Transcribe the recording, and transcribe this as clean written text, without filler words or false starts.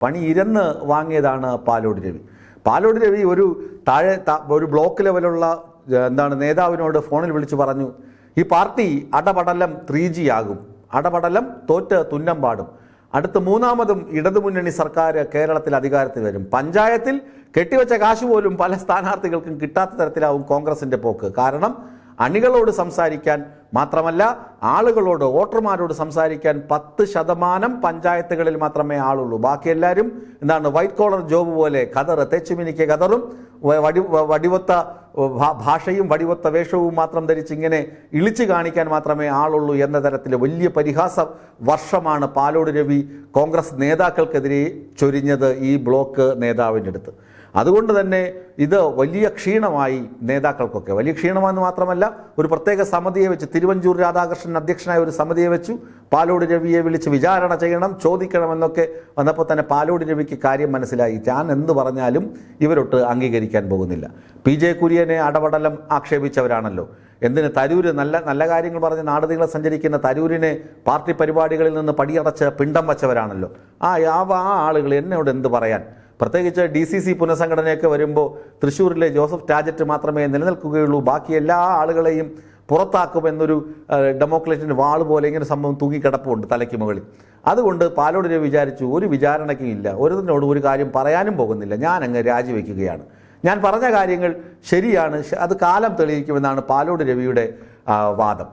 പണി ഇരന്ന് വാങ്ങിയതാണ് പാലോട് രവി. പാലോട് രവി ഒരു ബ്ലോക്ക് ലെവലുള്ള നേതാവിനോട് ഫോണിൽ വിളിച്ചു പറഞ്ഞു, ഈ പാർട്ടി അടപടലം 3G ആകും, അടപടലം തോറ്റ് തുന്നം പാടും, അടുത്ത മൂന്നാമതും ഇടതുമുന്നണി സർക്കാർ കേരളത്തിൽ അധികാരത്തിൽ വരും, പഞ്ചായത്തിൽ കെട്ടിവെച്ച കാശ് പോലും പല സ്ഥാനാർത്ഥികൾക്കും കിട്ടാത്ത തരത്തിലാവും കോൺഗ്രസിന്റെ പോക്ക്. കാരണം അണികളോട് സംസാരിക്കാൻ മാത്രമല്ല ആളുകളോട്, വോട്ടർമാരോട് സംസാരിക്കാൻ 10% പഞ്ചായത്തുകളിൽ മാത്രമേ ആളുള്ളൂ. ബാക്കി എല്ലാവരും വൈറ്റ് കോളർ ജോബ് പോലെ കതറ്, തെച്ചുമിനിക്ക് കതറും വടിവത്ത ഭാഷയും വടിവത്ത വേഷവും മാത്രം ധരിച്ച് ഇങ്ങനെ ഇളിച്ചു കാണിക്കാൻ മാത്രമേ ആളുള്ളൂ എന്ന തരത്തിൽ വലിയ പരിഹാസ വർഷമാണ് പാലോട് രവി കോൺഗ്രസ് നേതാക്കൾക്കെതിരെ ചൊരിഞ്ഞത് ഈ ബ്ലോക്ക് നേതാവിൻ്റെ അടുത്ത്. അതുകൊണ്ട് തന്നെ ഇത് വലിയ ക്ഷീണമായി നേതാക്കൾക്കൊക്കെ. വലിയ ക്ഷീണമെന്ന് മാത്രമല്ല, ഒരു പ്രത്യേക സമിതിയെ വെച്ച്, തിരുവഞ്ചൂർ രാധാകൃഷ്ണൻ അധ്യക്ഷനായ ഒരു സമിതിയെ വെച്ചു പാലോട് രവിയെ വിളിച്ച് വിചാരണ ചെയ്യണം, ചോദിക്കണമെന്നൊക്കെ വന്നപ്പോൾ തന്നെ പാലോട് രവിക്ക് കാര്യം മനസ്സിലായി. ഞാൻ എന്ത് പറഞ്ഞാലും ഇവരൊട്ട് അംഗീകരിക്കാൻ പോകുന്നില്ല. PJ കുര്യനെ അടപടലം ആക്ഷേപിച്ചവരാണല്ലോ. എന്തിന് തരൂര് നല്ല കാര്യങ്ങൾ പറഞ്ഞ് നാടുനീളെ സഞ്ചരിക്കുന്ന തരൂരിനെ പാർട്ടി പരിപാടികളിൽ നിന്ന് പടിയടച്ച് പിണ്ടം വച്ചവരാണല്ലോ. ആ ആളുകൾ എന്നോട് എന്ത് പറയാൻ? പ്രത്യേകിച്ച് DCC പുനഃസംഘടനയൊക്കെ വരുമ്പോൾ തൃശ്ശൂരിലെ ജോസഫ് ടാജറ്റ് മാത്രമേ നിലനിൽക്കുകയുള്ളൂ, ബാക്കി എല്ലാ ആളുകളെയും പുറത്താക്കുമെന്നൊരു ഡെമോക്രേറ്റിൻ്റെ വാൾ പോലെ ഇങ്ങനെ സംഭവം തൂങ്ങിക്കിടപ്പുണ്ട് തലയ്ക്ക് മുകളിൽ. അതുകൊണ്ട് പാലോട് രവി വിചാരിച്ചു, ഒരു വിചാരണയ്ക്കും ഇല്ല, ഒരുതിനോട് ഒരു കാര്യം പറയാനും പോകുന്നില്ല, ഞാൻ അങ്ങ് രാജിവെക്കുകയാണ്, ഞാൻ പറഞ്ഞ കാര്യങ്ങൾ ശരിയാണ്, അത് കാലം തെളിയിക്കുമെന്നാണ് പാലോട് രവിയുടെ വാദം.